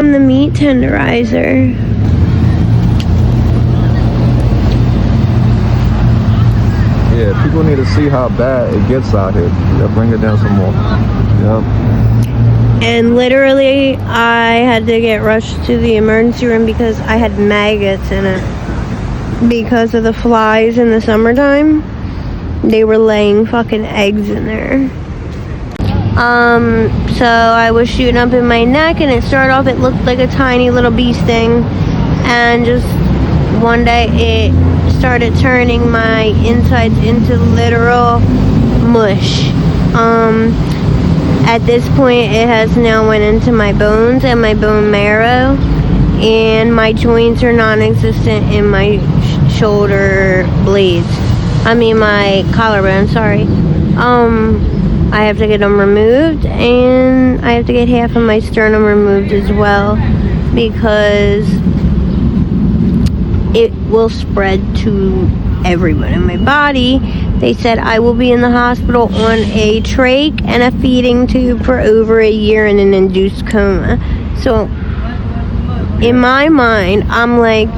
I'm the meat tenderizer. Yeah, people need to see how bad it gets out here. Yeah, bring it down some more. Yep. And literally, I had to get rushed to the emergency room because I had maggots in it. Because of the flies in the summertime, they were laying fucking eggs in there. So I was shooting up in my neck, and it started off, it looked like a tiny little bee sting, and just one day it started turning my insides into literal mush. At this point, it has now went into my bones and my bone marrow, and my joints are non-existent in my shoulder blades. I mean my collarbone, sorry. I have to get them removed, and I have to get half of my sternum removed as well, because it will spread to everyone in my body. They said I will be in the hospital on a trach and a feeding tube for over a year in an induced coma. So in my mind, I'm like,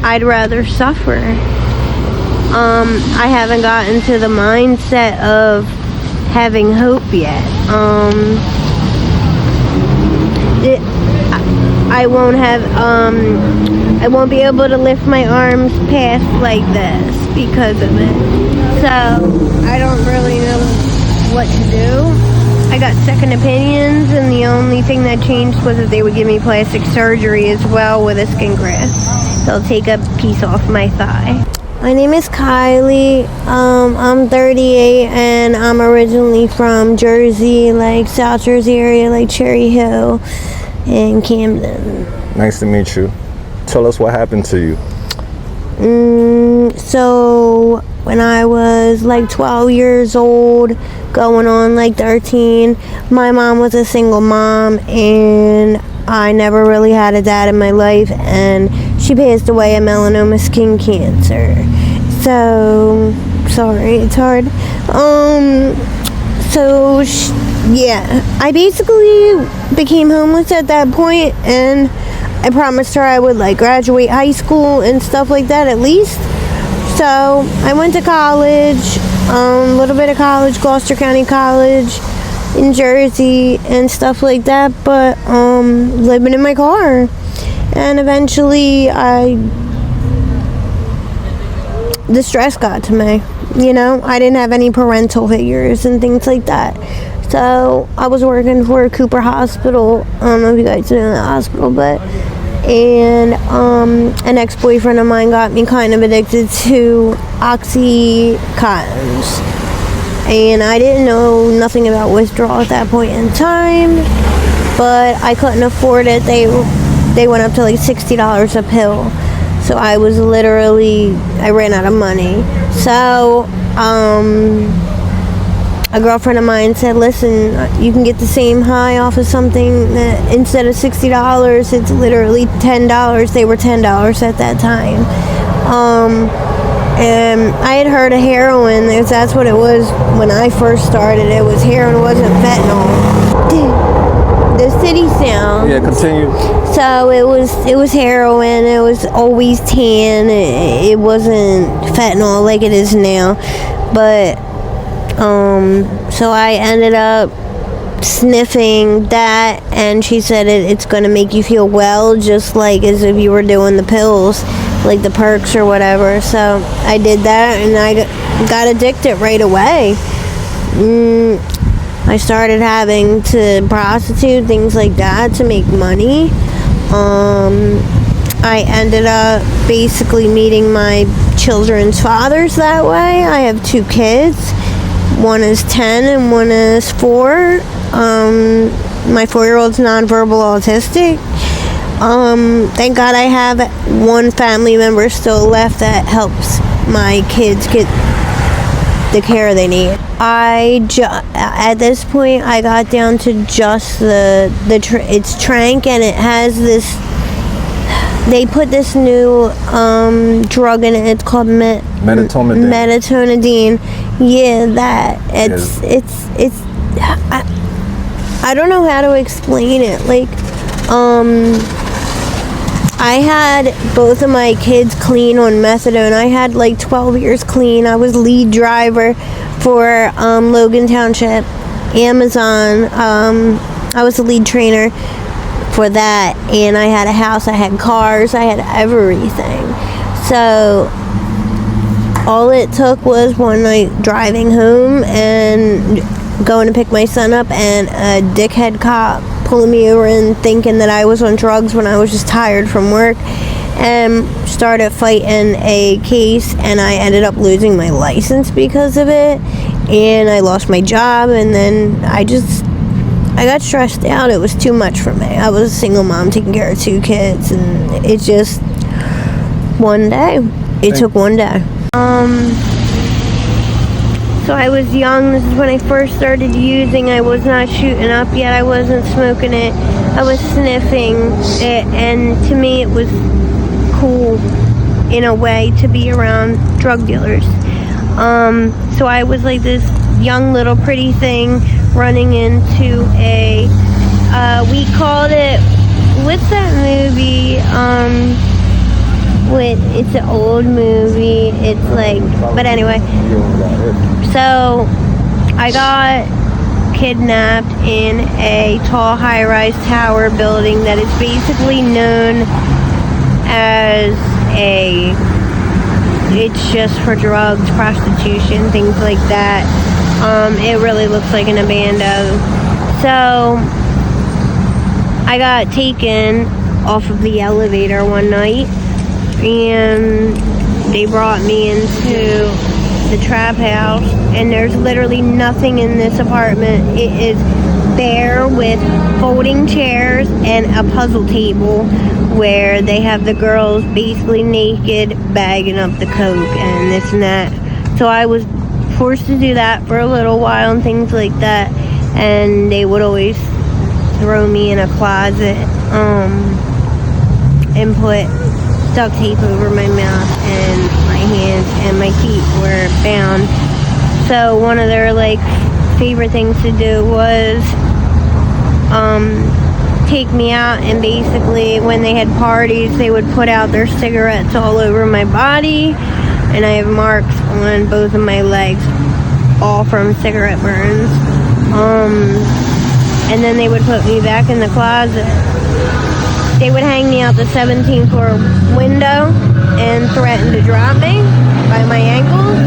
I'd rather suffer. I haven't gotten to the mindset of having hope yet. I won't have, I won't be able to lift my arms past like this because of it. So I don't really know what to do. I got second opinions, and the only thing that changed was that they would give me plastic surgery as well with a skin graft. They'll take a piece off my thigh. My name is Kylie. I'm 38, and I'm originally from Jersey, like South Jersey area, like Cherry Hill and Camden. Nice to meet you. Tell us what happened to you. So when I was like 12 years old, going on like 13, my mom was a single mom, and I never really had a dad in my life, and she passed away of melanoma skin cancer. So, sorry, it's hard. Yeah, I basically became homeless at that point, and I promised her I would like graduate high school and stuff like that at least. So I went to college, a little bit of college, Gloucester County College in Jersey and stuff like that, but living in my car. And eventually the stress got to me. You know, I didn't have any parental figures and things like that. So I was working for Cooper Hospital. I don't know if you guys know that hospital, but and an ex-boyfriend of mine got me kind of addicted to Oxycontins, and I didn't know nothing about withdrawal at that point in time, but I couldn't afford it. They went up to like $60 a pill, so I ran out of money. So a girlfriend of mine said, listen, you can get the same high off of something that instead of $60, it's literally $10. They were $10 at that time. And I had heard of heroin. That's what it was when I first started. It was heroin, it wasn't fentanyl. The city sound. Yeah, continue. So it was heroin. It was always tan. It wasn't fentanyl like it is now. But so I ended up sniffing that, and she said it's going to make you feel well, just like as if you were doing the pills, like the perks or whatever. So I did that, and I got addicted right away. I started having to prostitute, things like that, to make money. I ended up basically meeting my children's fathers that way. I have 2 kids. One is 10 and one is 4. My 4-year-old's nonverbal autistic. Thank God I have one family member still left that helps my kids get the care they need. At this point, I got down to just it's trank, and it has this. They put this new drug in it. It's called metatonidine. Yeah, that it's I don't know how to explain it. Like, I had both of my kids clean on methadone. I had like 12 years clean. I was lead driver for Logan Township, Amazon. I was the lead trainer for that, and I had a house, I had cars, I had everything. So all it took was one night driving home and going to pick my son up, and a dickhead cop pulling me over and thinking that I was on drugs when I was just tired from work, and started fighting a case, and I ended up losing my license because of it, and I lost my job, and then I got stressed out. It was too much for me. I was a single mom taking care of 2 kids, and it just one day. It took one day. So I was young. This is when I first started using. I was not shooting up yet. I wasn't smoking it. I was sniffing it, and to me it was cool in a way to be around drug dealers. So I was like this young little pretty thing running into we called it, what's that movie? It's an old movie. It's like, but anyway. So I got kidnapped in a tall high-rise tower building that is basically known as it's just for drugs, prostitution, things like that. It really looks like an abandon. So I got taken off of the elevator one night, and they brought me into the trap house, and there's literally nothing in this apartment. It is bare with folding chairs and a puzzle table where they have the girls basically naked bagging up the coke and this and that. So I was forced to do that for a little while and things like that, and they would always throw me in a closet and put duct tape over my mouth and my hands, and my feet were bound. So one of their favorite things to do was take me out, and basically when they had parties they would put out their cigarettes all over my body, and I have marks on both of my legs, all from cigarette burns. And then they would put me back in the closet. They would hang me out the 17th floor window and threaten to drop me by my ankles.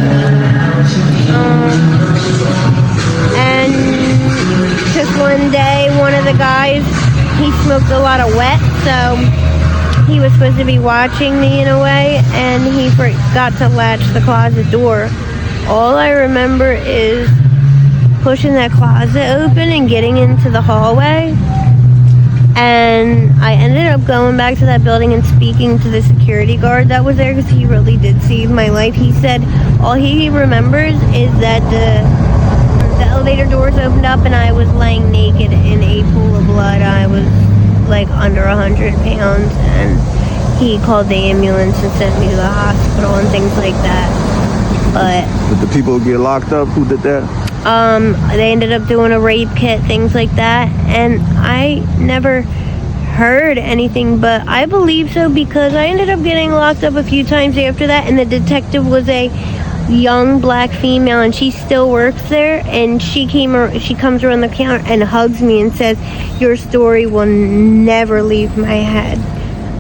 And just one day, one of the guys, he smoked a lot of wet, so he was supposed to be watching me in a way, and he forgot to latch the closet door. All I remember is pushing that closet open and getting into the hallway. And I ended up going back to that building and speaking to the security guard that was there, because he really did save my life. He said all he remembers is that the elevator doors opened up and I was laying naked in a pool of blood. I was under 100 pounds, and he called the ambulance and sent me to the hospital and things like that. But did the people get locked up? Who did that? They ended up doing a rape kit, things like that, and I never heard anything, but I believe so because I ended up getting locked up a few times after that, and the detective was a young black female, and she still works there, and she comes around the counter and hugs me and says, "Your story will never leave my head."